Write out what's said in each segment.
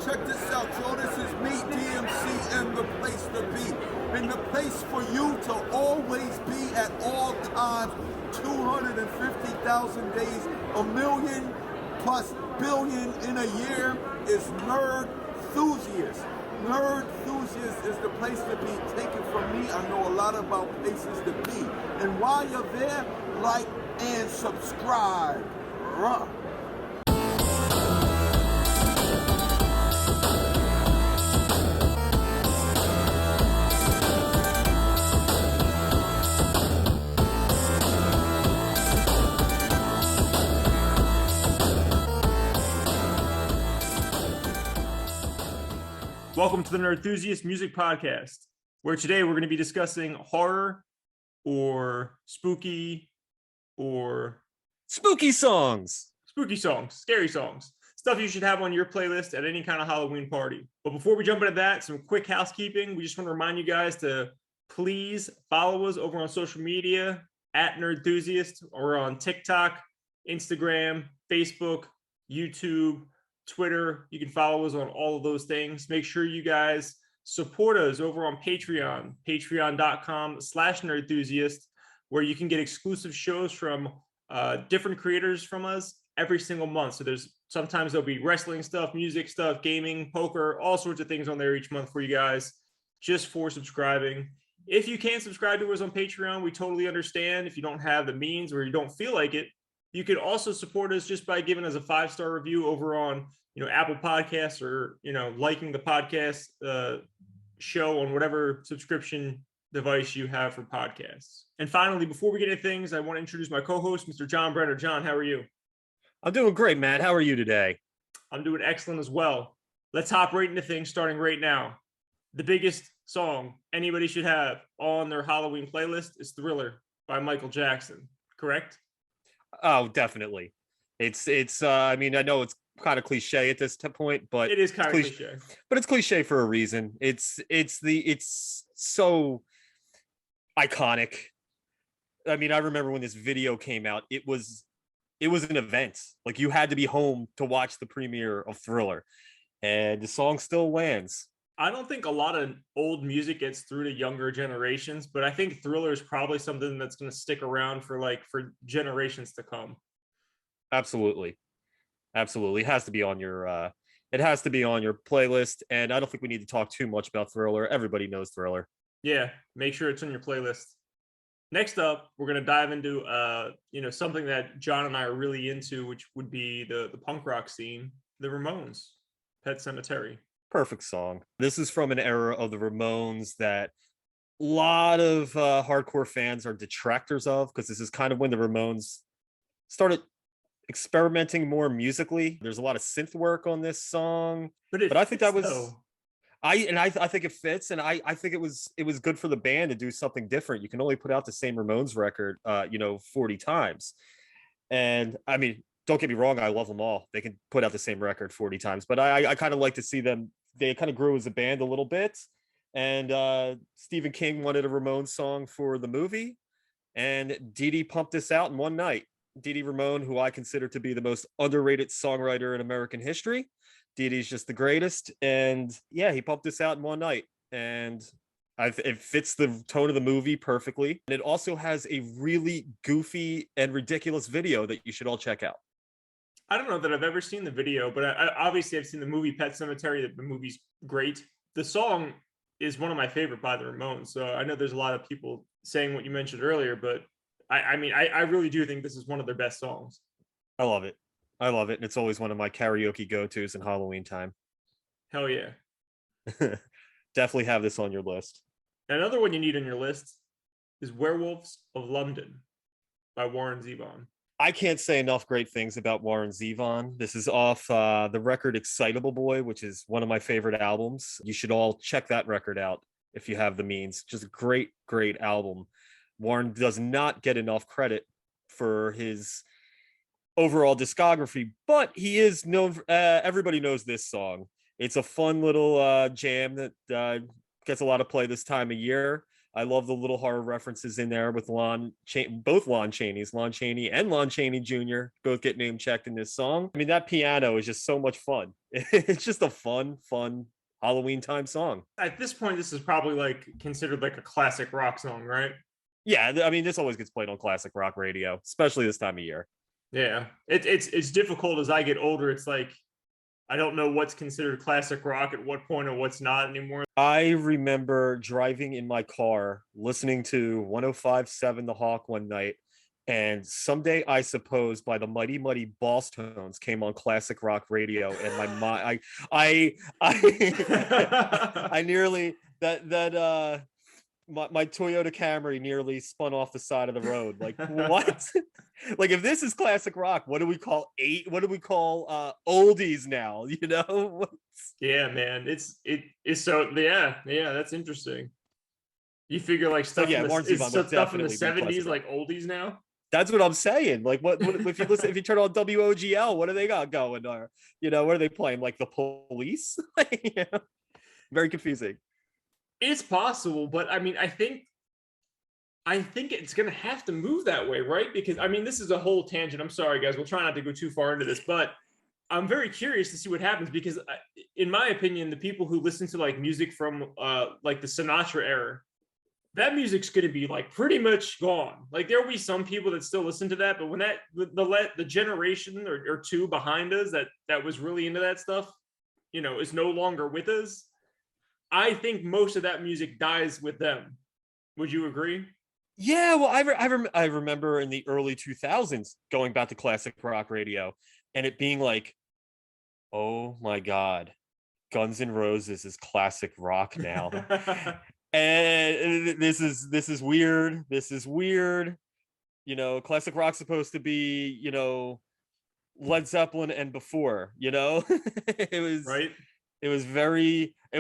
check this out, Joe. This is me, DMC, and the place to be. And the place for you to always be at all times. 250,000 days, a million plus billion in a year is Nerd Enthusiast. Nerd Enthusiast is the place to be. Take it from me, I know a lot about places to be. And while you're there, like and subscribe. Ruh. Welcome to the Nerd Enthusiast Music Podcast, where today we're going to be discussing horror or spooky songs, scary songs, stuff you should have on your playlist at any kind of Halloween party. But before we jump into that, some quick housekeeping. We just want to remind you guys to please follow us over on social media at Nerd Enthusiast, or on TikTok, Instagram, Facebook, YouTube, Twitter. You can follow us on all of those things. Make sure you guys support us over on Patreon, patreon.com/nerdenthusiast, where you can get exclusive shows from different creators from us every single month. So sometimes there'll be wrestling stuff, music stuff, gaming, poker, all sorts of things on there each month for you guys, just for subscribing. If you can't subscribe to us on Patreon, we totally understand. If you don't have the means or you don't feel like it, you could also support us just by giving us a 5-star review over on, Apple Podcasts, or, liking the podcast show on whatever subscription device you have for podcasts. And finally, before we get into things, I want to introduce my co-host, Mr. John Brenner. John, how are you? I'm doing great, Matt. How are you today? I'm doing excellent as well. Let's hop right into things, starting right now. The biggest song anybody should have on their Halloween playlist is Thriller by Michael Jackson, correct? Oh, definitely. It's I know it's kind of cliche at this point, but it is kind of cliche. But it's cliche for a reason. It's so iconic. I mean, I remember when this video came out, it was an event. Like, you had to be home to watch the premiere of Thriller, and the song still lands. I don't think a lot of old music gets through to younger generations, but I think Thriller is probably something that's going to stick around for generations to come. Absolutely. It has to be on your playlist, and I don't think we need to talk too much about Thriller. Everybody knows Thriller. Yeah, make sure it's on your playlist. Next up, we're going to dive into something that John and I are really into, which would be the punk rock scene, the Ramones, Pet Sematary. Perfect song. This is from an era of the Ramones that a lot of hardcore fans are detractors of, because this is kind of when the Ramones started experimenting more musically. There's a lot of synth work on this song, but I think that was I think it fits, and I think it was good for the band to do something different. You can only put out the same Ramones record 40 times, and I mean, don't get me wrong, I love them all. They can put out the same record 40 times, but I kind of like to see them. They kind of grew as a band a little bit, and Stephen King wanted a Ramones song for the movie, and Dee Dee pumped this out in one night. Dee Dee Ramone, who I consider to be the most underrated songwriter in American history. Dee Dee's just the greatest, and yeah, he pumped this out in one night, and it fits the tone of the movie perfectly. And it also has a really goofy and ridiculous video that you should all check out. I don't know that I've ever seen the video, but obviously I've seen the movie Pet Sematary. The movie's great. The song is one of my favorite by the Ramones. So I know there's a lot of people saying what you mentioned earlier, but I really do think this is one of their best songs. I love it. And it's always one of my karaoke go-tos in Halloween time. Hell yeah. Definitely have this on your list. Another one you need on your list is Werewolves of London by Warren Zevon. I can't say enough great things about Warren Zevon. This is off the record Excitable Boy, which is one of my favorite albums. You should all check that record out if you have the means. Just a great, great album. Warren does not get enough credit for his overall discography, but he is known. Everybody knows this song. It's a fun little jam that gets a lot of play this time of year. I love the little horror references in there with both Lon Chaney's, Lon Chaney and Lon Chaney Jr. both get name checked in this song. I mean, that piano is just so much fun. It's just a fun Halloween time song. At this point, this is probably like considered like a classic rock song, right? Yeah, I mean, this always gets played on classic rock radio, especially this time of year. Yeah, it's difficult as I get older. It's like I don't know what's considered classic rock at what point or what's not anymore. I remember driving in my car, listening to 105.7 The Hawk one night, and Someday I Suppose by the Mighty Mighty Boss Tones came on classic rock radio, and my mind, I nearly my Toyota Camry nearly spun off the side of the road. Like, what? Like, if this is classic rock, what do we call oldies now? You know? Yeah, man. It's so yeah, that's interesting. You figure like stuff, yeah, stuff from the 70s, like oldies now. That's what I'm saying. Like, what if you listen? If you turn on WOGL, what do they got going? Or, you know, what are they playing? Like the Police? You know? Very confusing. It's possible, but I mean, I think it's gonna have to move that way, right? Because I mean, this is a whole tangent. I'm sorry, guys. We'll try not to go too far into this, but I'm very curious to see what happens because, in my opinion, the people who listen to like music from like the Sinatra era, that music's gonna be like pretty much gone. Like there will be some people that still listen to that, but when the generation or two behind us that was really into that stuff, you know, is no longer with us, I think most of that music dies with them. Would you agree? Yeah, well, I remember in the early 2000s going back to classic rock radio and it being like, oh my God, Guns N' Roses is classic rock now. And this is weird. This is weird. You know, classic rock's supposed to be, you know, Led Zeppelin and before, you know? It was right. It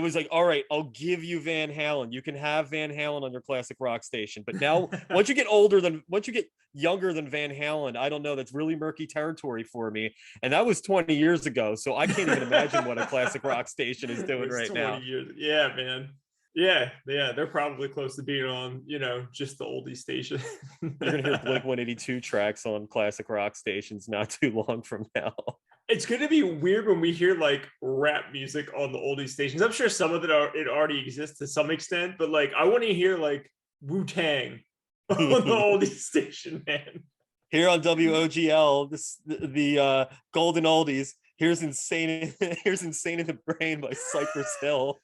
was like, all right, I'll give you Van Halen. You can have Van Halen on your classic rock station. But now, once you get younger than Van Halen, I don't know, that's really murky territory for me. And that was 20 years ago. So I can't even imagine what a classic rock station is doing right now. Years. Yeah, man. Yeah, they're probably close to being on, you know, just the oldie station. You're gonna hear Blink 182 tracks on classic rock stations not too long from now. It's gonna be weird when we hear like rap music on the oldie stations. I'm sure some of it already exists to some extent, but like I want to hear like Wu-Tang on the oldie station, man. Here on WOGL, the Golden Oldies. Here's Insane in the Brain by Cypress Hill.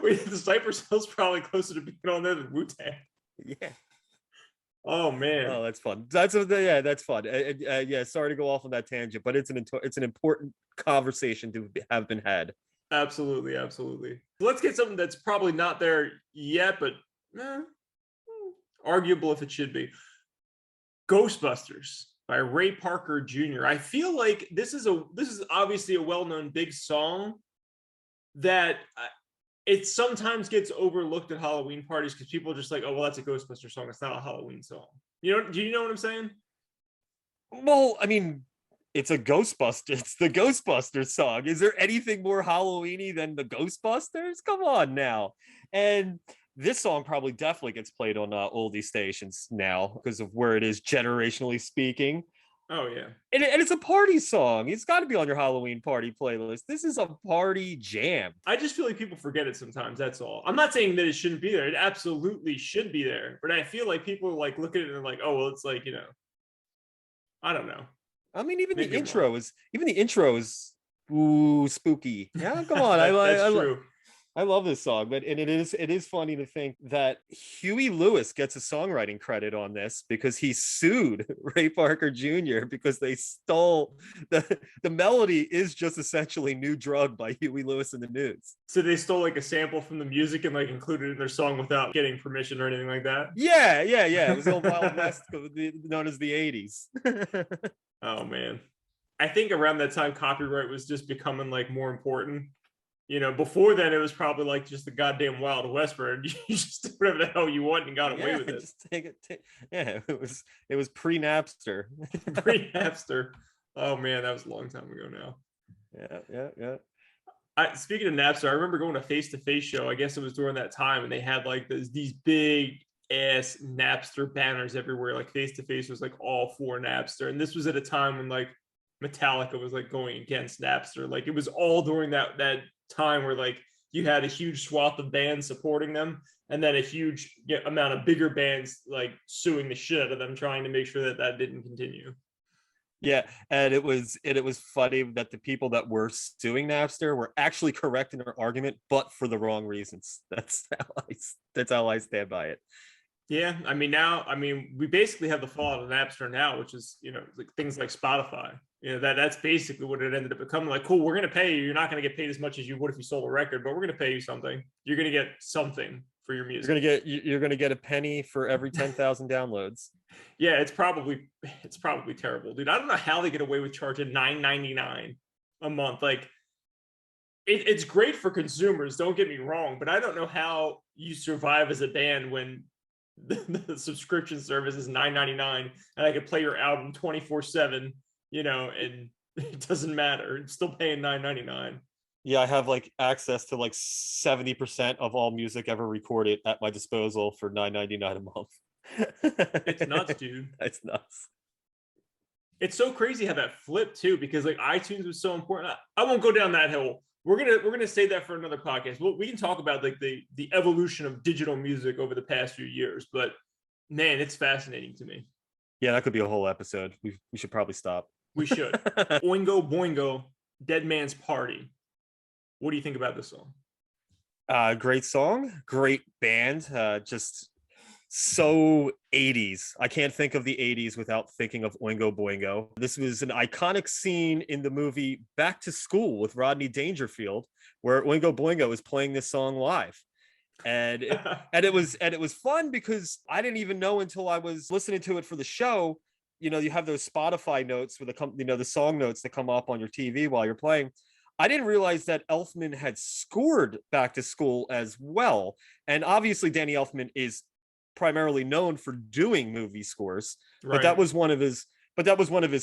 Wait, the Cypress Hill's probably closer to being on there than Wu-Tang. Yeah. Oh man. Oh, that's fun. That's fun. Yeah, sorry to go off on that tangent, but it's an important conversation to have been had. Absolutely. Let's get something that's probably not there yet, but arguable if it should be. Ghostbusters by Ray Parker Jr. I feel like this is obviously a well-known big song that it sometimes gets overlooked at Halloween parties because people are just like, oh, well, that's a Ghostbuster song. It's not a Halloween song. You know? Do you know what I'm saying? Well, I mean, it's a Ghostbuster. It's the Ghostbusters song. Is there anything more Halloweeny than the Ghostbusters? Come on now. And this song probably definitely gets played on oldie stations now because of where it is generationally speaking. Oh, yeah. And it's a party song. It's got to be on your Halloween party playlist. This is a party jam. I just feel like people forget it sometimes. That's all. I'm not saying that it shouldn't be there. It absolutely should be there. But I feel like people like look at it and like, oh, well, it's like, you know, I don't know. I mean, even the intro is ooh, spooky. Yeah, come on. That's true. I love this song, but it is funny to think that Huey Lewis gets a songwriting credit on this because he sued Ray Parker Jr. because they stole the melody is just essentially New Drug by Huey Lewis and the News. So they stole like a sample from the music and like included it in their song without getting permission or anything like that? Yeah. It was old Wild West, known as the 80s. Oh man. I think around that time copyright was just becoming like more important. You know, before then it was probably like just the goddamn Wild West where you just did whatever the hell you want and got away with it. Just take it. Yeah, it was pre-Napster. Pre-Napster. Oh man, that was a long time ago now. Yeah. Speaking of Napster, I remember going to Face show. I guess it was during that time, and they had like these big ass Napster banners everywhere. Like Face was like all for Napster, and this was at a time when like Metallica was like going against Napster. Like it was all during that time where like you had a huge swath of bands supporting them, and then a huge amount of bigger bands like suing the shit out of them, trying to make sure that didn't continue. Yeah, and it was funny that the people that were suing Napster were actually correct in their argument, but for the wrong reasons. That's how I stand by it. Yeah, I mean, we basically have the fallout of Napster now, which is like things like Spotify. That's basically what it ended up becoming. Like, cool, we're gonna pay you. You're not gonna get paid as much as you would if you sold a record, but we're gonna pay you something. You're gonna get something for your music. You're gonna get a penny for every 10,000 downloads. Yeah, it's probably terrible, dude. I don't know how they get away with charging $9.99 a month. Like, it's great for consumers. Don't get me wrong, but I don't know how you survive as a band when the subscription service is $9.99 and I could play your album 24/7. And it doesn't matter. It's still paying $9.99. Yeah, I have like access to like 70% of all music ever recorded at my disposal for $9.99 a month. It's nuts, dude. It's nuts. It's so crazy how that flipped too, because like iTunes was so important. I won't go down that hill. We're gonna save that for another podcast. We can talk about like the evolution of digital music over the past few years, but man, it's fascinating to me. Yeah, that could be a whole episode. We should probably stop. We should. Oingo Boingo, Dead Man's Party. What do you think about this song? Great song, great band. Just so 80s. I can't think of the 80s without thinking of Oingo Boingo. This was an iconic scene in the movie Back to School with Rodney Dangerfield, where Oingo Boingo is playing this song live. And it was fun because I didn't even know until I was listening to it for the show. You have those Spotify notes with the song notes that come up on your TV while you're playing. I didn't realize that Elfman had scored Back to School as well. And obviously Danny Elfman is primarily known for doing movie scores, right. But that was one of his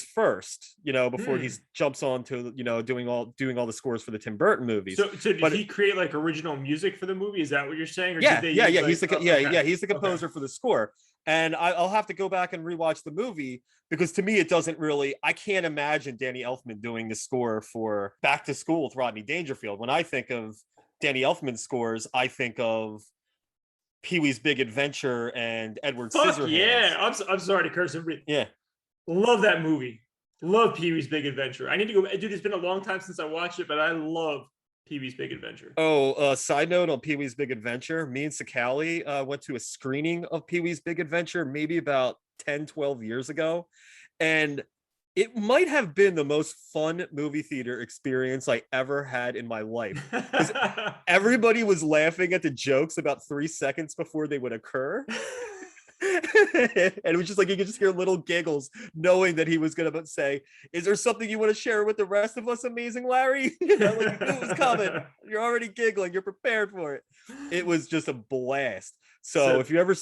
first, before he jumps on to, doing all the scores for the Tim Burton movies. So did he create like original music for the movie? Is that what you're saying? Or yeah. He's the composer okay. for the score. And I'll have to go back and rewatch the movie because to me, I can't imagine Danny Elfman doing the score for Back to School with Rodney Dangerfield. When I think of Danny Elfman scores, I think of Pee-wee's Big Adventure and Edward Scissorhands. Yeah, I'm sorry to curse him. Yeah. Love that movie. Love Pee-wee's Big Adventure. I need to go. Dude, it's been a long time since I watched it, but I love Pee-wee's Big Adventure. Oh, side note on Pee-wee's Big Adventure. Me and Sakali went to a screening of Pee-wee's Big Adventure maybe about 10, 12 years ago. And it might have been the most fun movie theater experience I ever had in my life. Everybody was laughing at the jokes about 3 seconds before they would occur. And it was just like you could just hear little giggles knowing that he was going to say, is there something you want to share with the rest of us, amazing Larry? Like you knew it was coming. You're already giggling. You're prepared for it. It was just a blast. So if you ever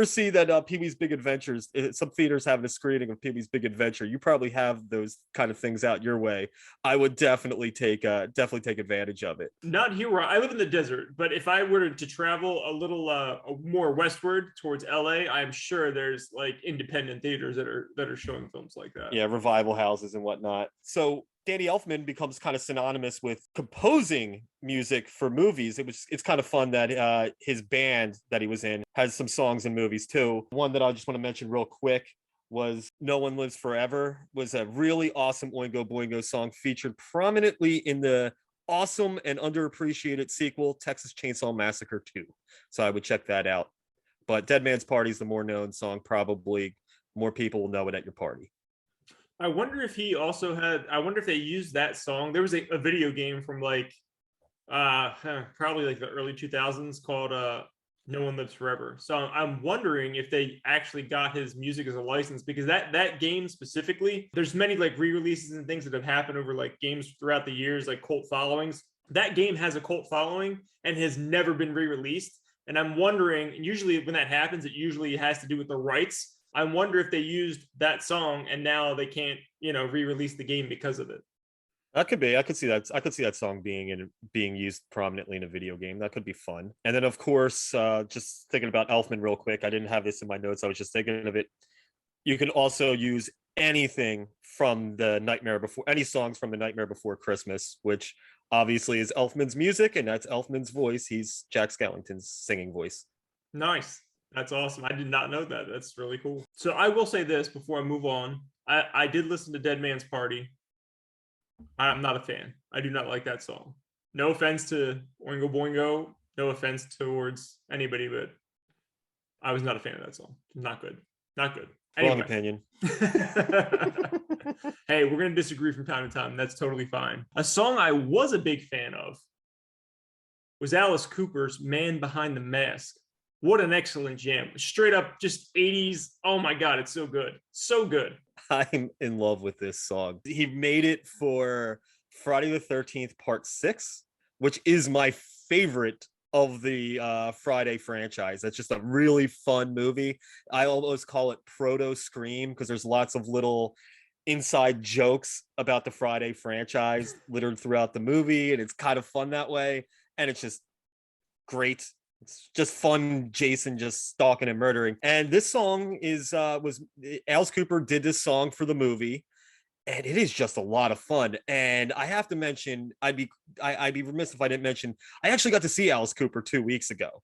see that Pee-wee's Big Adventures, some theaters having a screening of Pee-wee's Big Adventure, you probably have those kind of things out your way. I would definitely take advantage of it. Not here where I live in the desert, but if I were to travel a little more westward towards LA, I'm sure there's like independent theaters that are showing films like that. Yeah, revival houses and whatnot. So Danny Elfman becomes kind of synonymous with composing music for movies. It's kind of fun that his band that he was in has some songs in movies too. One that I just want to mention real quick was No One Lives Forever, was a really awesome Oingo Boingo song featured prominently in the awesome and underappreciated sequel, Texas Chainsaw Massacre 2. So I would check that out. But Dead Man's Party is the more known song. Probably more people will know it at your party. I wonder if they used that song. There was a video game from like probably like the early 2000s called No One Lives Forever. So I'm wondering if they actually got his music as a license, because that game specifically, there's many like re-releases and things that have happened over like games throughout the years, like cult followings. That game has a cult following and has never been re-released. And I'm wondering, and usually when that happens, it usually has to do with the rights. I wonder if they used that song and now they can't, re-release the game because of it. That could be. I could see that. I could see that song being used prominently in a video game. That could be fun. And then, of course, just thinking about Elfman real quick. I didn't have this in my notes. I was just thinking of it. You can also use anything from the Nightmare Before, any songs from the Nightmare Before Christmas, which obviously is Elfman's music, and that's Elfman's voice. He's Jack Skellington's singing voice. Nice. That's awesome. I did not know that. That's really cool. So I will say this before I move on. I did listen to Dead Man's Party. I'm not a fan. I do not like that song. No offense to Oingo Boingo. No offense towards anybody, but I was not a fan of that song. Not good. Not good. Anyway. Wrong opinion. Hey, we're going to disagree from time to time. That's totally fine. A song I was a big fan of was Alice Cooper's Man Behind the Mask. What an excellent jam. Straight up just 80s. Oh my God, it's so good. So good. I'm in love with this song. He made it for Friday the 13th Part 6, which is my favorite of the Friday franchise. That's just a really fun movie. I almost call it Proto Scream because there's lots of little inside jokes about the Friday franchise littered throughout the movie, and it's kind of fun that way. And it's just great. It's just fun, Jason just stalking and murdering. And this song was Alice Cooper did this song for the movie, and it is just a lot of fun. And I have to mention, I'd be remiss if I didn't mention, I actually got to see Alice Cooper 2 weeks ago.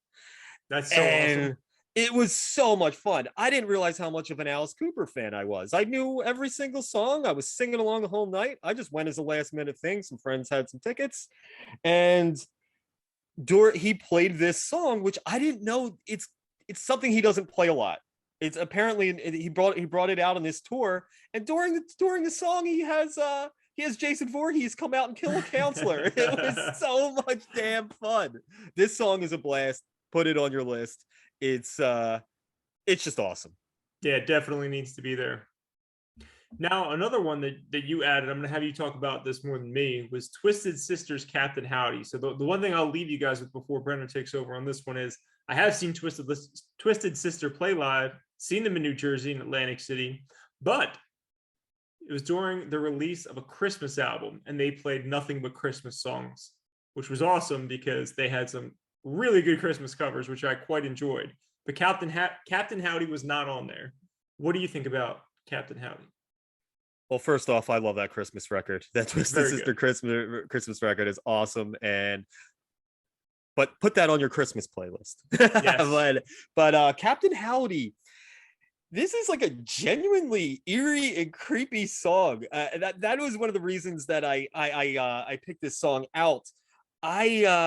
That's so awesome. It was so much fun. I didn't realize how much of an Alice Cooper fan I was. I knew every single song. I was singing along the whole night. I just went as a last minute thing. Some friends had some tickets, and he played this song, which I didn't know. It's something he doesn't play a lot. It's apparently he brought it out on this tour, and during the song he has Jason Voorhees come out and kill a counselor. It was so much damn fun. This song is a blast. Put it on your list. It's just awesome. Yeah, it definitely needs to be there. Now, another one that you added, I'm going to have you talk about this more than me, was Twisted Sister's Captain Howdy. So the one thing I'll leave you guys with before Brendan takes over on this one is I have seen Twisted Sister play live, seen them in New Jersey and Atlantic City, but it was during the release of a Christmas album, and they played nothing but Christmas songs, which was awesome because they had some really good Christmas covers, which I quite enjoyed. But Captain Howdy was not on there. What do you think about Captain Howdy? Well, first off, I love that Christmas record. That Twisted Sister Christmas record is awesome, but put that on your Christmas playlist. Yes. but Captain Howdy, this is like a genuinely eerie and creepy song. That was one of the reasons that I picked this song out. I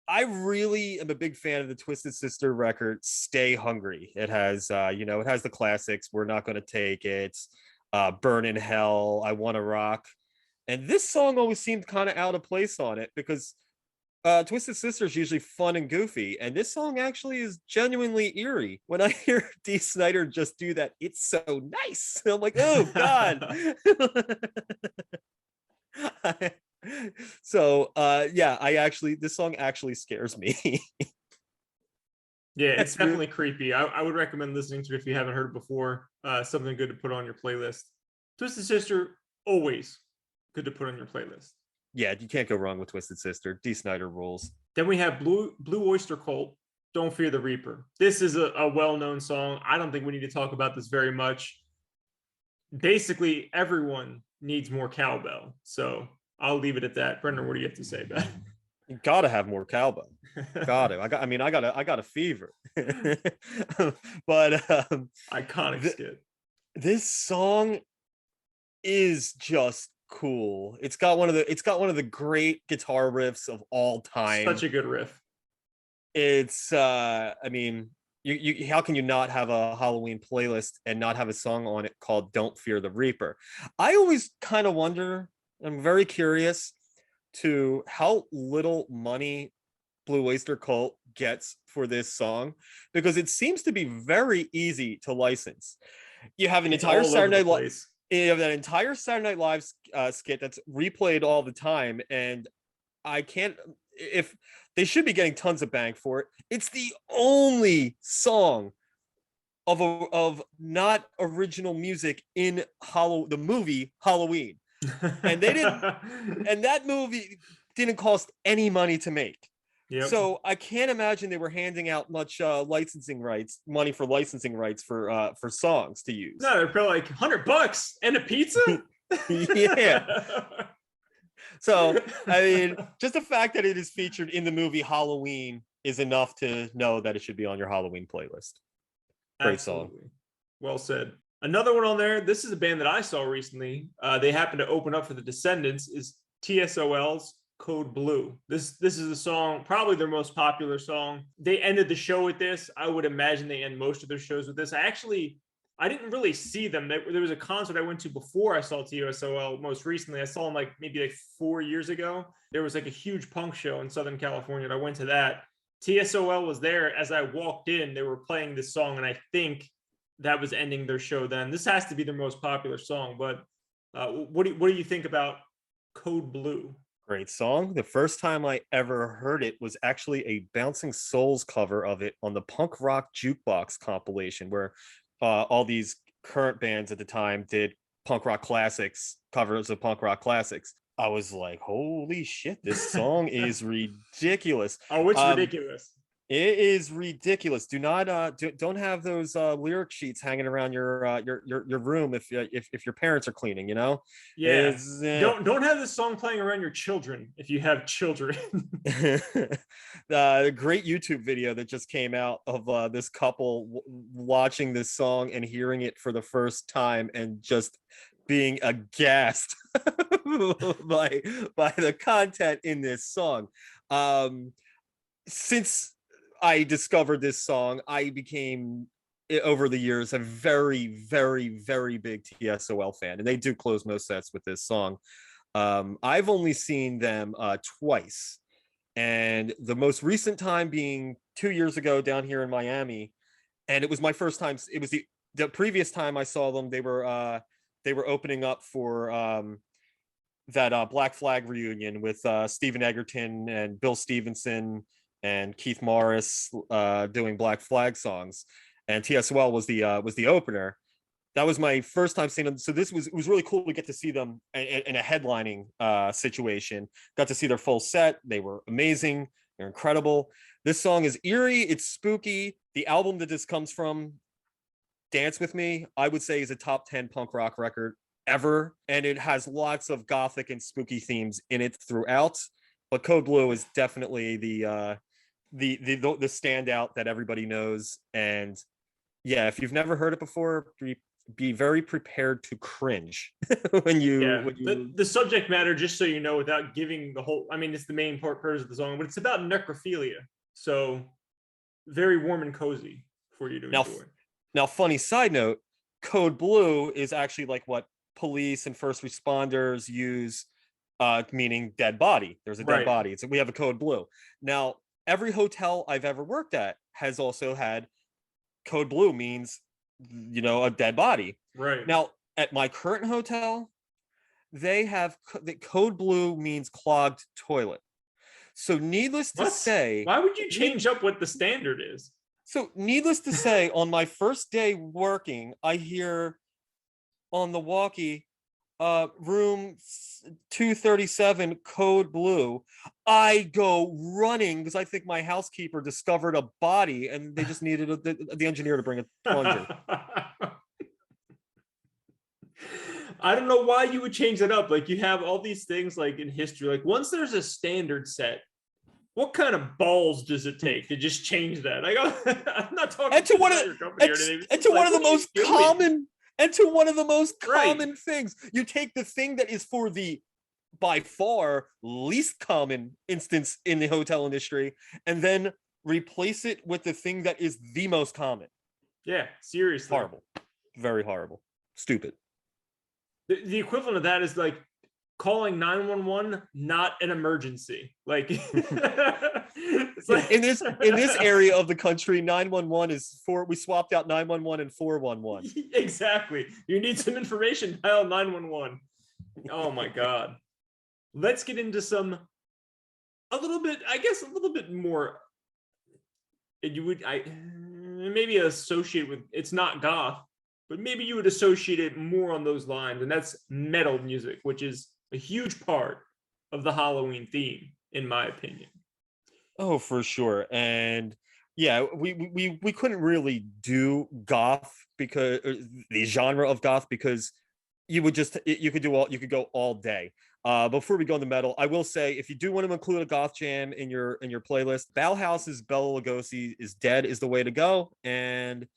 really am a big fan of the Twisted Sister record, Stay Hungry. It has it has the classics, We're Not Gonna Take It, Burn in Hell, I Wanna Rock. And this song always seemed kind of out of place on it because Twisted Sister is usually fun and goofy, and this song actually is genuinely eerie. When I hear Dee Snider just do that, it's so nice. I'm like, oh God. So this song actually scares me. Yeah, it's definitely creepy. I would recommend listening to it if you haven't heard it before. Something good to put on your playlist. Twisted Sister, always good to put on your playlist. Yeah, you can't go wrong with Twisted Sister. Dee Snider rules. Then we have Blue Oyster Cult, Don't Fear the Reaper. This is a well-known song. I don't think we need to talk about this very much. Basically, everyone needs more cowbell. So I'll leave it at that. Brendan, what do you have to say about it? You gotta have more cowbell. Got it. I got a fever. But iconic skit. This song is just cool. It's got one of the great guitar riffs of all time. Such a good riff. It's you how can you not have a Halloween playlist and not have a song on it called Don't Fear the Reaper? I always kind of wonder, I'm very curious to how little money Blue Oyster Cult gets for this song, because it seems to be very easy to license. You have an entire Saturday Night Live. You have that entire Saturday Night Live skit that's replayed all the time, and if they should be getting tons of bang for it. It's the only song of not original music in the movie Halloween. and they didn't. And that movie didn't cost any money to make. Yep. So I can't imagine they were handing out much money for licensing rights for songs to use. No, they're probably like $100 and a pizza. Yeah. So I mean, just the fact that it is featured in the movie Halloween is enough to know that it should be on your Halloween playlist. Great Absolutely. song. Well said. Another one on there. This is a band that I saw recently. They happened to open up for the Descendants. Is TSOL's Code Blue. This is a song, probably their most popular song. They ended the show with this. I would imagine they end most of their shows with this. I didn't really see them. There was a concert I went to before I saw TSOL most recently. I saw them maybe 4 years ago. There was a huge punk show in Southern California, and I went to that. TSOL was there. As I walked in, they were playing this song, and I think that was ending their show then. This has to be their most popular song, but what do you think about Code Blue? Great song. The first time I ever heard it was actually a Bouncing Souls cover of it on the Punk Rock Jukebox compilation, where all these current bands at the time did punk rock classics, covers of punk rock classics. I was like, holy shit, this song is ridiculous. Oh, it's ridiculous. It is ridiculous. Do not don't have those lyric sheets hanging around your room if your parents are cleaning, you know? Yeah. Don't have this song playing around your children if you have children. The great YouTube video that just came out of this couple watching this song and hearing it for the first time and just being aghast by the content in this song. Since I discovered this song, I became, over the years, a very, very, very big TSOL fan, and they do close most sets with this song. I've only seen them twice, and the most recent time being 2 years ago down here in Miami, and it was my first time. It was the previous time I saw them. They were opening up for that Black Flag reunion with Stephen Egerton and Bill Stevenson and Keith Morris doing Black Flag songs, and TSOL was the opener. That was my first time seeing them. So it was really cool to get to see them in a headlining situation. Got to see their full set. They were amazing. They're incredible. This song is eerie. It's spooky. The album that this comes from, Dance With Me, I would say is a top 10 punk rock record ever. And it has lots of gothic and spooky themes in it throughout. But Code Blue is definitely the standout that everybody knows. And yeah, if you've never heard it before, be very prepared to cringe when the subject matter, just so you know, without giving the whole, I mean, it's the main purpose of the song, but it's about necrophilia, so very warm and cozy for you to enjoy. Now, funny side note, Code Blue is actually like what police and first responders use, meaning dead body. There's a dead body. So we have a Code Blue. Now, every hotel I've ever worked at has also had Code Blue, means, you know, a dead body. Right. Now, at my current hotel, they have the Code Blue means clogged toilet. So needless to say, why would you change up what the standard is? So needless to say, on my first day working, I hear on the walkie, room 237, Code Blue. I go running because I think my housekeeper discovered a body and they just needed the engineer to bring a plunger. I don't know why you would change that up. Like, you have all these things like in history, like once there's a standard set, what kind of balls does it take to just change that? I'm not talking to one of the most common. And to one of the most common things, you take the thing that is for the by far least common instance in the hotel industry and then replace it with the thing that is the most common. Yeah, seriously. Horrible. Very horrible. Stupid. The equivalent of that is like calling 911 not an emergency. Like, it's like in this area of the country, 911 is we swapped out 911 and 411. Exactly. You need some information, dial 911. Oh my god. Let's get into a little bit more. You would maybe associate with, it's not goth, but maybe you would associate it more on those lines, and that's metal music, which is a huge part of the Halloween theme, in my opinion. Oh, for sure. And yeah, we couldn't really do goth because the genre of goth because you would just you could go all day. Before we go into metal, I will say if you do want to include a goth jam in your playlist, Bauhaus's Bela Lugosi is Dead is the way to go. And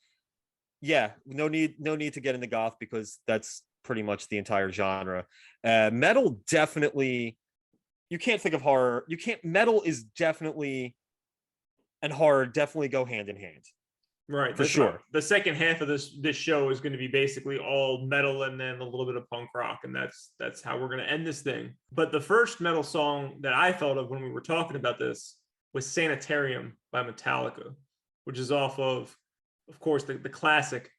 yeah, no need to get into goth because that's pretty much the entire genre. Metal definitely, you can't think of horror. You can't. Metal is definitely and horror definitely go hand in hand. Right, for sure. The second half of this show is going to be basically all metal and then a little bit of punk rock, and that's how we're going to end this thing. But the first metal song that I thought of when we were talking about this was "Sanitarium" by Metallica, which is off of course, the classic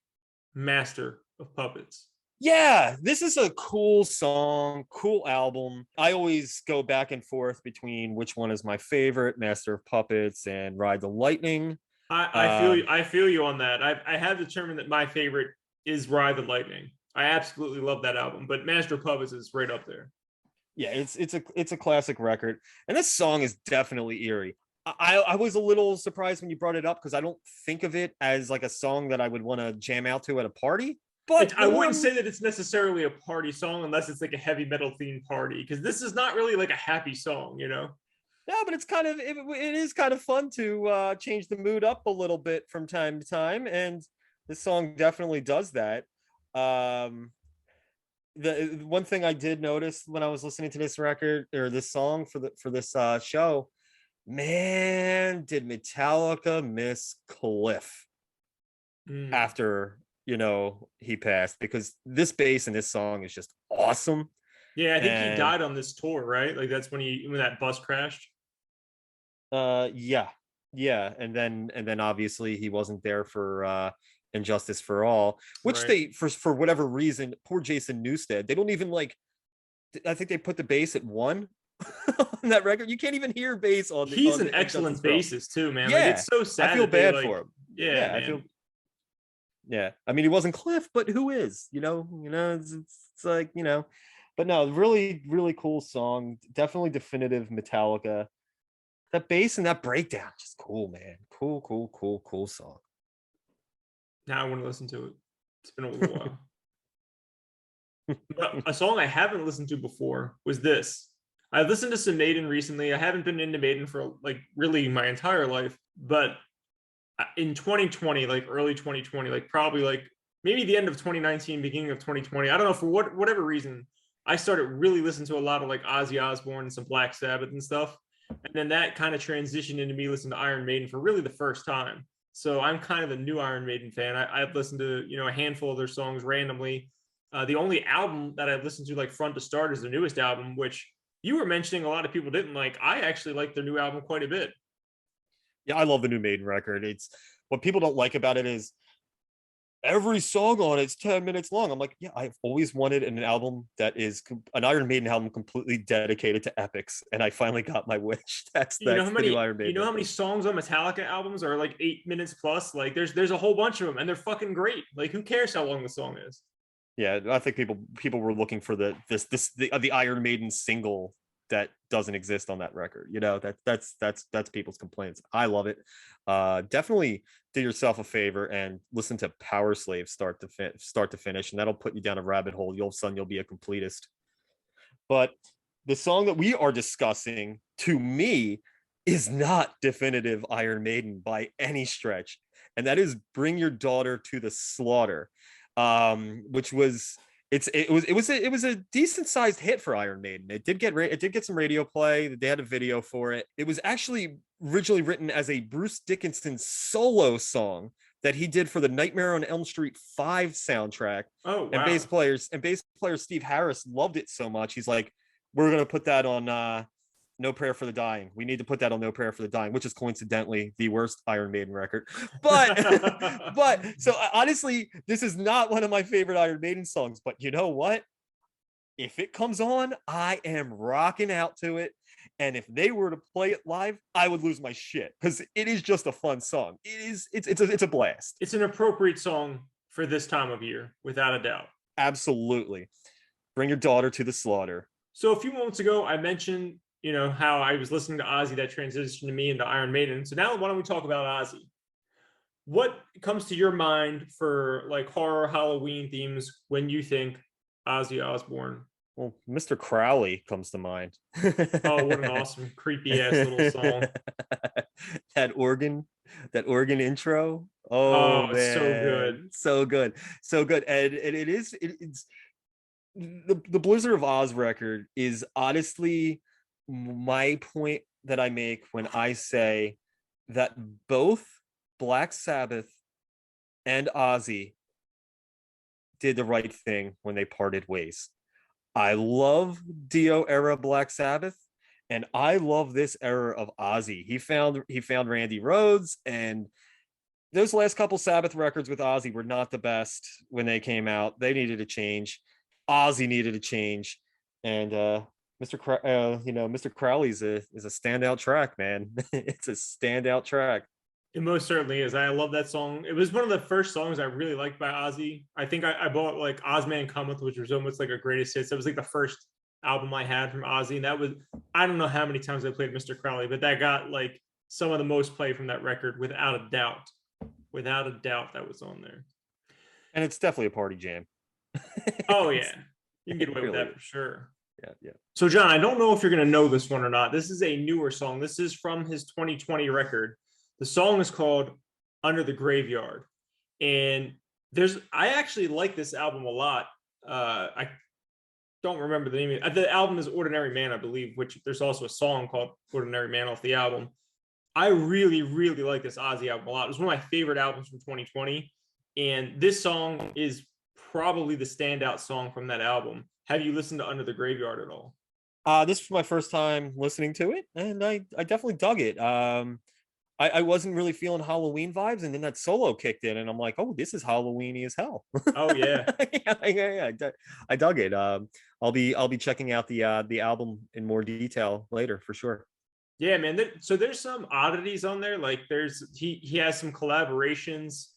Master of Puppets. Yeah, this is a cool song, cool album. I always go back and forth between which one is my favorite, Master of Puppets and Ride the Lightning. I feel you on that. I have determined that my favorite is Ride the Lightning. I absolutely love that album, but Master of Puppets is right up there. Yeah, it's a classic record, and this song is definitely eerie. I was a little surprised when you brought it up because I don't think of it as like a song that I would want to jam out to at a party. But I wouldn't say that it's necessarily a party song unless it's like a heavy metal themed party, because this is not really like a happy song, you know? No, but it's kind of it is kind of fun to change the mood up a little bit from time to time, and this song definitely does that. The one thing I did notice when I was listening to this record or this song for this show, man, did Metallica miss Cliff after he passed, because this bass in this song is just awesome. Yeah, I think he died on this tour, right? Like that's when that bus crashed. Yeah, and then obviously he wasn't there for Injustice for All, which right. They for whatever reason, poor Jason Newsted, they don't even I think they put the bass at 1 on that record. You can't even hear bass on the. He's an excellent bassist too, man. Yeah, like, it's so sad. I feel bad for him. Yeah, I feel. Yeah, I mean, he wasn't Cliff, but who is? It's like but no, really, really cool song. Definitely definitive Metallica. That bass and that breakdown, just cool, man. Cool song. Now I want to listen to it. It's been a little while. But a song I haven't listened to before was this. I listened to some Maiden recently. I haven't been into Maiden for like really my entire life, but in 2020, like early 2020, like probably like maybe the end of 2019, beginning of 2020, I don't know, for whatever reason, I started really listening to a lot of like Ozzy Osbourne and some Black Sabbath and stuff. And then that kind of transitioned into me listening to Iron Maiden for really the first time. So I'm kind of a new Iron Maiden fan. I've listened to, a handful of their songs randomly. The only album that I've listened to like front to start is their newest album, which you were mentioning a lot of people didn't like. I actually like their new album quite a bit. Yeah, I love the new Maiden record. It's what people don't like about it is every song on it's 10 minutes long. I'm like, yeah, I've always wanted an album that is an Iron Maiden album completely dedicated to epics, and I finally got my wish. That's the new Iron Maiden. You know how many songs on Metallica albums are like 8 minutes plus? Like there's a whole bunch of them, and they're fucking great. Like who cares how long the song is? Yeah, I think people were looking for the Iron Maiden single that doesn't exist on that record. That's people's complaints. I love it. Definitely do yourself a favor and listen to Power Slave start to finish, and that'll put you down a rabbit hole. You'll be a completist. But the song that we are discussing, to me, is not definitive Iron Maiden by any stretch, and that is "Bring Your Daughter to the Slaughter," which was. It was a decent sized hit for Iron Maiden. It did get some radio play. They had a video for it. It was actually originally written as a Bruce Dickinson solo song that he did for the Nightmare on Elm Street 5 soundtrack. Oh, wow. And bass player Steve Harris loved it so much. He's like, we're gonna put that on No Prayer for the Dying. We need to put that on No Prayer for the Dying, which is coincidentally the worst Iron Maiden record. But so honestly, this is not one of my favorite Iron Maiden songs. But you know what? If it comes on, I am rocking out to it. And if they were to play it live, I would lose my shit because it is just a fun song. It's a blast. It's an appropriate song for this time of year, without a doubt. Absolutely. Bring your daughter to the slaughter. So a few moments ago, I mentioned, how I was listening to Ozzy that transitioned me into Iron Maiden. So now why don't we talk about Ozzy? What comes to your mind for like horror Halloween themes when you think Ozzy Osbourne? Well, Mr. Crowley comes to mind. Oh, what an awesome, creepy ass little song. that organ intro. Oh Oh, it's so good. man, so good, so good. And it's the Blizzard of Oz record is honestly my point that I make when I say that both Black Sabbath and Ozzy did the right thing when they parted ways. I love Dio era Black Sabbath, and I love this era of Ozzy. He found Randy Rhoads, and those last couple Sabbath records with Ozzy were not the best when they came out. They needed a change. Ozzy needed a change, and Mr. Crowley's is a standout track, man. It's a standout track. It most certainly is. I love that song. It was one of the first songs I really liked by Ozzy. I think I bought like Ozman Cometh, which was almost like a greatest hits. That was like the first album I had from Ozzy. And that was, I don't know how many times I played Mr. Crowley, but that got like some of the most play from that record without a doubt. Without a doubt, that was on there. And it's definitely a party jam. Oh, yeah. You can get away with that for sure. Yeah. So, John, I don't know if you're going to know this one or not. This is a newer song. This is from his 2020 record. The song is called Under the Graveyard. And I actually like this album a lot. I don't remember the name of it. The album is Ordinary Man, I believe, which there's also a song called Ordinary Man off the album. I really, really like this Ozzy album a lot. It was one of my favorite albums from 2020. And this song is probably the standout song from that album. Have you listened to Under the Graveyard at all? This was my first time listening to it, and I definitely dug it. I wasn't really feeling Halloween vibes, and then that solo kicked in, and I'm like, oh, this is Halloweeny as hell. Oh yeah. yeah, I dug it. I'll be checking out the album in more detail later for sure. Yeah, man. So there's some oddities on there. Like he has some collaborations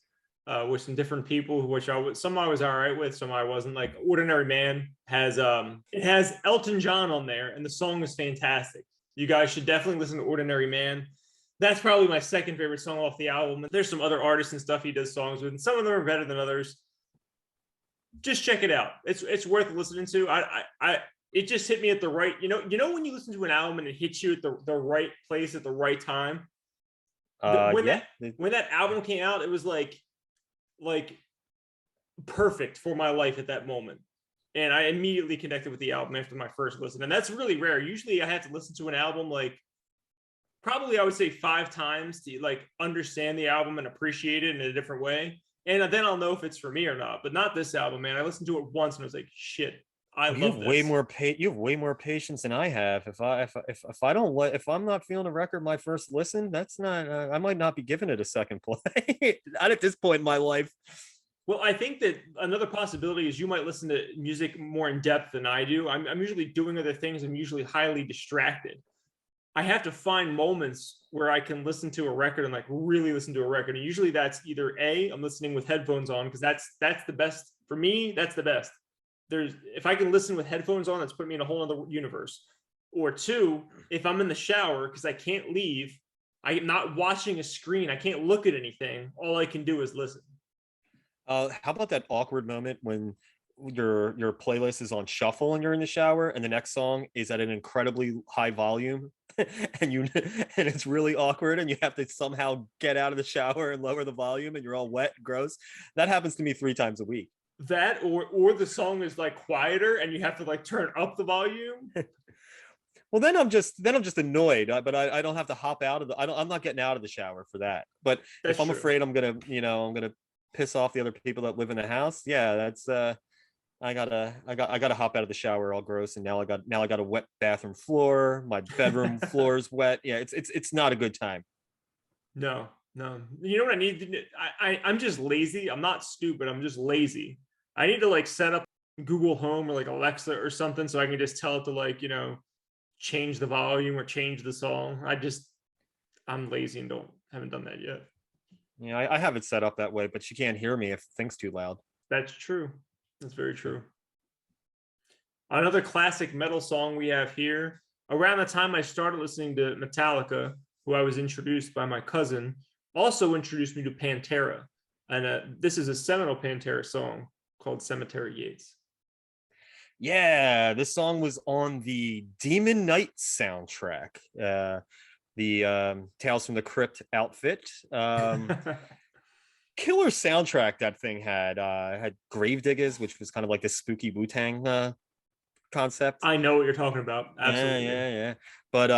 with some different people, which some I was all right with, some I wasn't. Like Ordinary Man has it has Elton John on there, and the song is fantastic. You guys should definitely listen to Ordinary Man. That's probably my second favorite song off the album. There's some other artists and stuff he does songs with, and some of them are better than others. Just check it out. It's worth listening to. It just hit me at the right, when you listen to an album and it hits you at the right place at the right time. When that album came out, it was like perfect for my life at that moment. And I immediately connected with the album after my first listen. And that's really rare. Usually I have to listen to an album like probably I would say 5 times to like understand the album and appreciate it in a different way. And then I'll know if it's for me or not. But not this album, man. I listened to it once and I was like, shit, I love this. You have way more patience than I have. If I'm not feeling a record my first listen, that's not. I might not be giving it a second play. Not at this point in my life. Well, I think that another possibility is you might listen to music more in depth than I do. I'm usually doing other things. I'm usually highly distracted. I have to find moments where I can listen to a record and like really listen to a record. And usually that's either I'm listening with headphones on because that's the best for me. That's the best. If I can listen with headphones on, that's putting me in a whole other universe. Or 2, if I'm in the shower because I can't leave, I'm not watching a screen. I can't look at anything. All I can do is listen. How about that awkward moment when your playlist is on shuffle and you're in the shower and the next song is at an incredibly high volume and it's really awkward and you have to somehow get out of the shower and lower the volume and you're all wet and gross? That happens to me 3 times a week. That or the song is like quieter and you have to like turn up the volume. Well, then I'm just annoyed, but I don't have to hop out of I'm not getting out of the shower for that. But That's if I'm true. afraid I'm gonna piss off the other people that live in the house, yeah, that's I gotta hop out of the shower all gross, and now I got a wet bathroom floor. My bedroom floor is wet. Yeah, it's not a good time. No. You know what I need? I'm just lazy. I'm not stupid. I'm just lazy. I need to like set up Google Home or like Alexa or something so I can just tell it to like, change the volume or change the song. I'm lazy and haven't done that yet. Yeah, I have it set up that way, but she can't hear me if the thing's too loud. That's true. That's very true. Another classic metal song we have here. Around the time I started listening to Metallica, who I was introduced by my cousin, also introduced me to Pantera. And this is a seminal Pantera song called Cemetery Gates. Yeah, this song was on the Demon Knight soundtrack. The Tales from the Crypt outfit. Killer soundtrack that thing had Gravediggers, which was kind of like this spooky Wu-Tang concept. I know what you're talking about. Absolutely. Yeah. But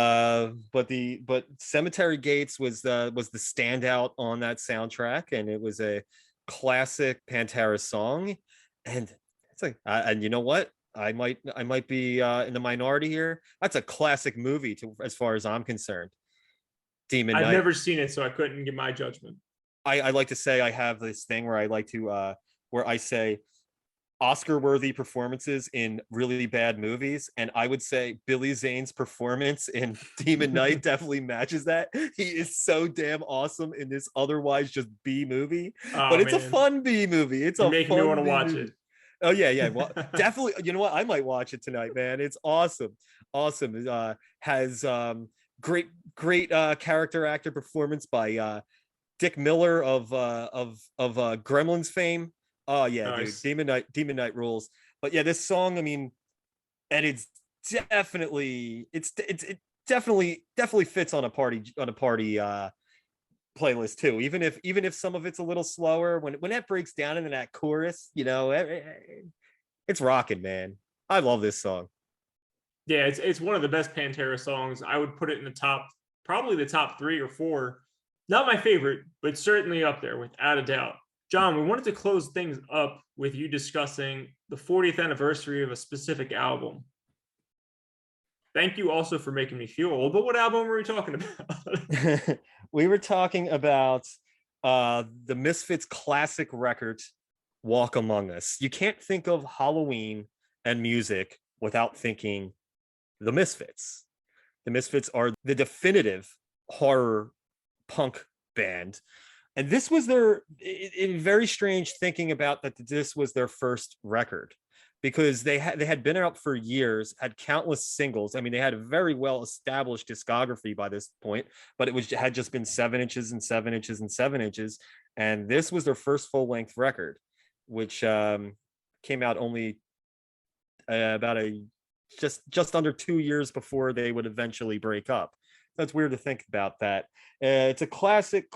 Cemetery Gates was the standout on that soundtrack, and it was a classic Pantera song. And it's like, and you know what? I might be in the minority here. That's a classic movie as far as I'm concerned. Demon Knight. I've never seen it, so I couldn't give my judgment. I like to say I have this thing where I like to where I say Oscar-worthy performances in really bad movies, and I would say Billy Zane's performance in Demon Knight definitely matches that. He is so damn awesome in this otherwise just B movie, but it's a fun B movie. It's making me want to watch it. Oh yeah. Well, definitely. You know what? I might watch it tonight, man. It's awesome. Has great character actor performance by Dick Miller of Gremlins fame. Oh yeah, nice. Dude. Demon Knight rules. But yeah, this song, I mean, and it definitely fits on a party playlist too. Even if some of it's a little slower, when that breaks down into that chorus, you know, it's rocking, man. I love this song. Yeah, it's one of the best Pantera songs. I would put it in probably the top 3 or 4. Not my favorite, but certainly up there without a doubt. John, we wanted to close things up with you discussing the 40th anniversary of a specific album. Thank you also for making me feel old, but what album were we talking about? We were talking about the Misfits classic record, Walk Among Us. You can't think of Halloween and music without thinking the Misfits. The Misfits are the definitive horror punk band. And this was very strange thinking about that this was their first record, because they had been out for years, had countless singles. I mean, they had a very well established discography by this point, but had just been 7 inches and 7 inches and 7 inches. And this was their first full length record, which came out only about just under 2 years before they would eventually break up. That's weird to think about that. It's a classic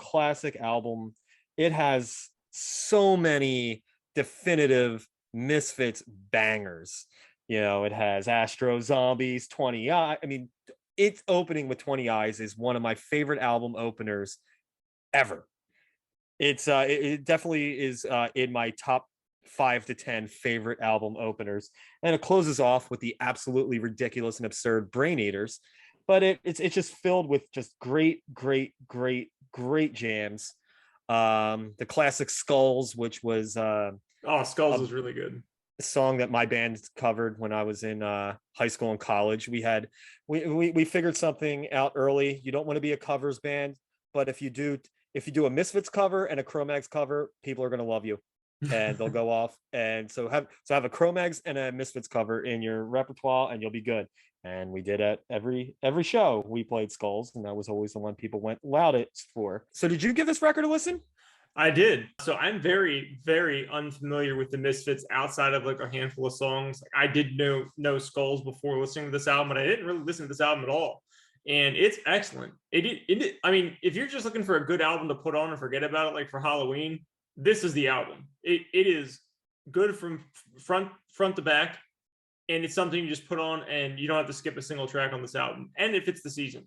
album. It has so many definitive Misfits bangers. You know, it has Astro Zombies, 20 Eyes. I mean, its opening with 20 Eyes is one of my favorite album openers ever. It definitely is in my top 5 to 10 favorite album openers. And it closes off with the absolutely ridiculous and absurd Brain Eaters. But it's just filled with just great jams. The classic Skulls, which was Skulls was really good. A song that my band covered when I was in high school and college. We figured something out early. You don't want to be a covers band, but if you do a Misfits cover and a Cro-Mags cover, people are going to love you, and they'll go off. And so have a Cro-Mags and a Misfits cover in your repertoire, and you'll be good. And we did at every show we played Skulls, and that was always the one people went loudest for. So did you give this record a listen? I did. So I'm very, very unfamiliar with the Misfits outside of like a handful of songs. I did know Skulls before listening to this album, but I didn't really listen to this album at all. And it's excellent. I mean, if you're just looking for a good album to put on and forget about it, like for Halloween, this is the album. It is good from front to back. And it's something you just put on and you don't have to skip a single track on this album. And it fits the season.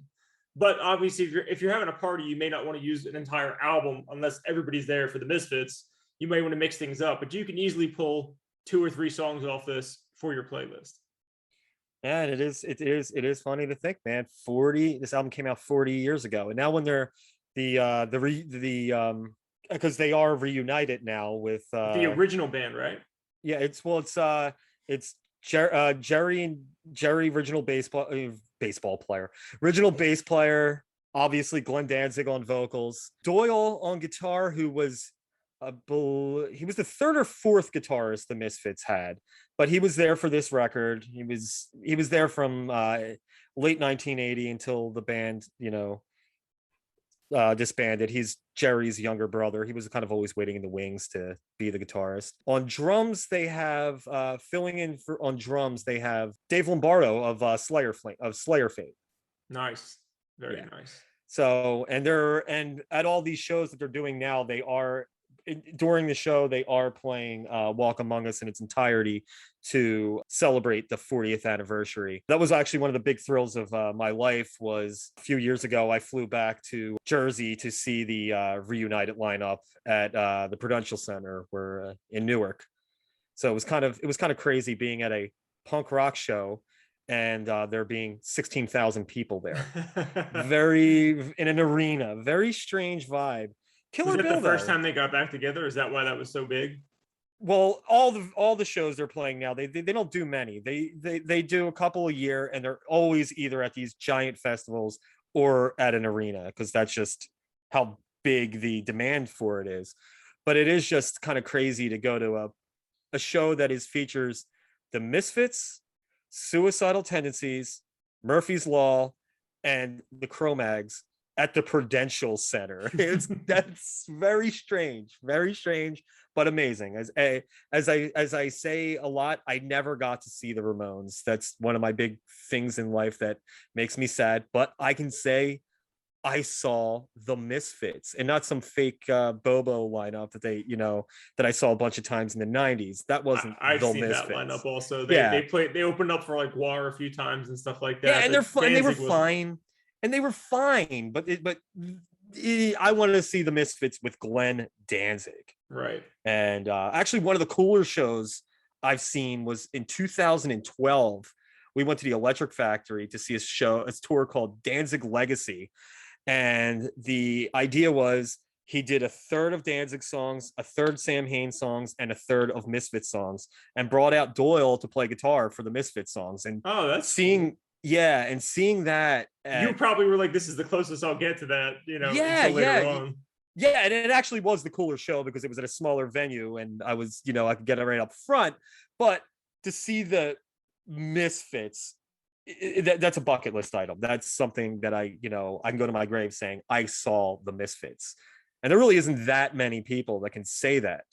But obviously, if you're having a party, you may not want to use an entire album unless everybody's there for the Misfits. You may want to mix things up, but you can easily pull 2 or 3 songs off this for your playlist. Yeah, and it is funny to think, man. This album came out 40 years ago, and now when they're because they are reunited now with the original band, right? Yeah, it's Jerry, original baseball player, original bass player, Obviously, Glenn Danzig on vocals, Doyle on guitar, who was he was the third or fourth guitarist the Misfits had, but he was there for this record. He was there from late 1980 until the band, disbanded. He's Jerry's younger brother. He was kind of always waiting in the wings to be the guitarist. On drums, they have filling in for on drums. They have Dave Lombardo of Slayer Fate. Nice, very nice. So, and at all these shows that they're doing now, they are during the show they are playing Walk Among Us in its entirety to celebrate the 40th anniversary. That was actually one of the big thrills of my life. Was a few years ago I flew back to Jersey to see the reunited lineup at the Prudential Center in Newark. So it was kind of crazy being at a punk rock show and there being 16,000 people there. In an arena, very strange vibe. Killer Was that Bill, the first though. time they got back together? Is that why that was so big? Well, all the shows they're playing now, they don't do many. They do a couple a year, and they're always either at these giant festivals or at an arena, because that's just how big the demand for it is. But it is just kind of crazy to go to a show that features the Misfits, Suicidal Tendencies, Murphy's Law, and the Cro-Mags at the Prudential Center. That's very strange, but amazing. As I say a lot, I never got to see the Ramones. That's one of my big things in life that makes me sad. But I can say I saw the Misfits, and not some fake Bobo lineup that I saw a bunch of times in the 90s. That wasn't I've the seen Misfits. that lineup also. They opened up for like War a few times and stuff like that. Yeah, and they're fine. They were fine. And they were fine, but I wanted to see the Misfits with Glenn Danzig. Right. And actually, one of the cooler shows I've seen was in 2012. We went to the Electric Factory to see a tour called Danzig Legacy. And the idea was he did a third of Danzig songs, a third Sam Hain songs, and a third of Misfits songs, and brought out Doyle to play guitar for the Misfits songs. And that's seeing... cool. Yeah, and seeing that you probably were like, this is the closest I'll get to that, until later on. Yeah, and it actually was the cooler show because it was at a smaller venue, and I was, I could get it right up front. But to see the Misfits, that's a bucket list item. That's something that I can go to my grave saying I saw the Misfits, and there really isn't that many people that can say that.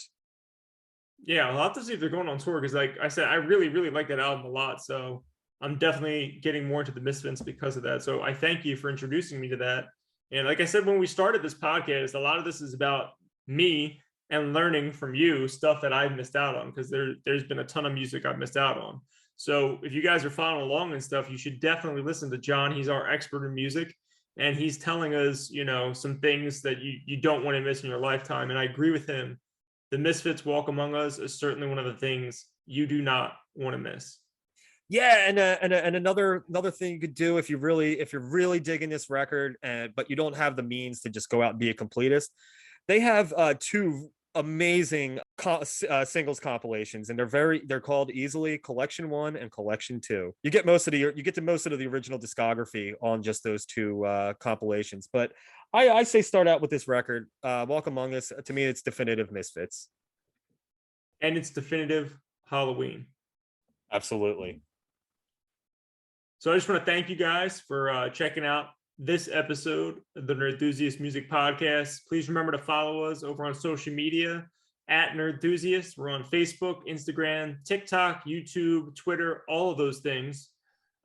Yeah, I'll have to see if they're going on tour because, like I said, I really, really like that album a lot. So I'm definitely getting more into the Misfits because of that. So I thank you for introducing me to that. And like I said, when we started this podcast, a lot of this is about me and learning from you stuff that I've missed out on, because there's been a ton of music I've missed out on. So if you guys are following along and stuff, you should definitely listen to John. He's our expert in music, and he's telling us, some things that you don't want to miss in your lifetime. And I agree with him. The Misfits Walk Among Us is certainly one of the things you do not want to miss. Yeah, and another thing you could do if you're really digging this record, but you don't have the means to just go out and be a completist, they have two amazing singles compilations, and they're called easily Collection 1 and Collection 2. You get most of the original discography on just those two compilations. But I say start out with this record, Walk Among Us. To me, it's definitive Misfits, and it's definitive Halloween. Absolutely. So I just want to thank you guys for checking out this episode of the Nerdthusiast Music Podcast. Please remember to follow us over on social media at Nerdthusiast. We're on Facebook, Instagram, TikTok, YouTube, Twitter, all of those things.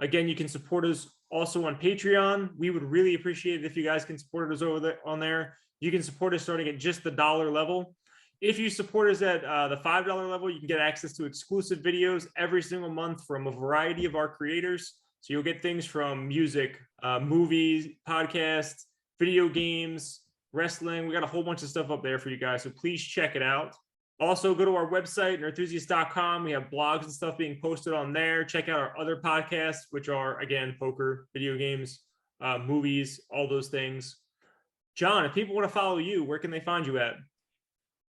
Again, you can support us also on Patreon. We would really appreciate it if you guys can support us on there. You can support us starting at just the $1 level. If you support us at the $5 level, you can get access to exclusive videos every single month from a variety of our creators. So you'll get things from music, movies, podcasts, video games, wrestling. We got a whole bunch of stuff up there for you guys. So please check it out. Also, go to our website, nerdthusiast.com. We have blogs and stuff being posted on there. Check out our other podcasts, which are, again, poker, video games, movies, all those things. John, if people want to follow you, where can they find you at?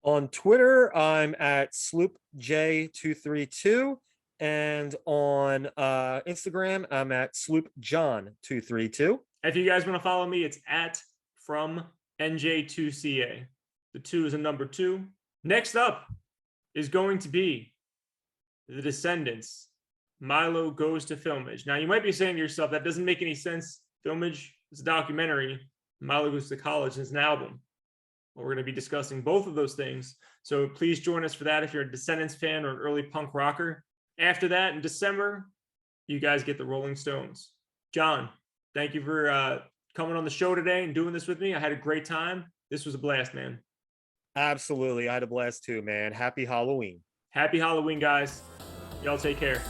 On Twitter, I'm at SloopJ232. And on Instagram, I'm at SloopJohn232. If you guys want to follow me, it's at from NJ2CA. The 2 is a number 2. Next up is going to be The Descendants. Milo Goes to Filmage. Now, you might be saying to yourself, that doesn't make any sense. Filmage is a documentary. Milo Goes to College is an album. Well, we're going to be discussing both of those things. So please join us for that if you're a Descendants fan or an early punk rocker. After that, in December, you guys get the Rolling Stones. John, thank you for coming on the show today and doing this with me. I had a great time. This was a blast, man. Absolutely. I had a blast too, man. Happy Halloween. Happy Halloween, guys. Y'all take care.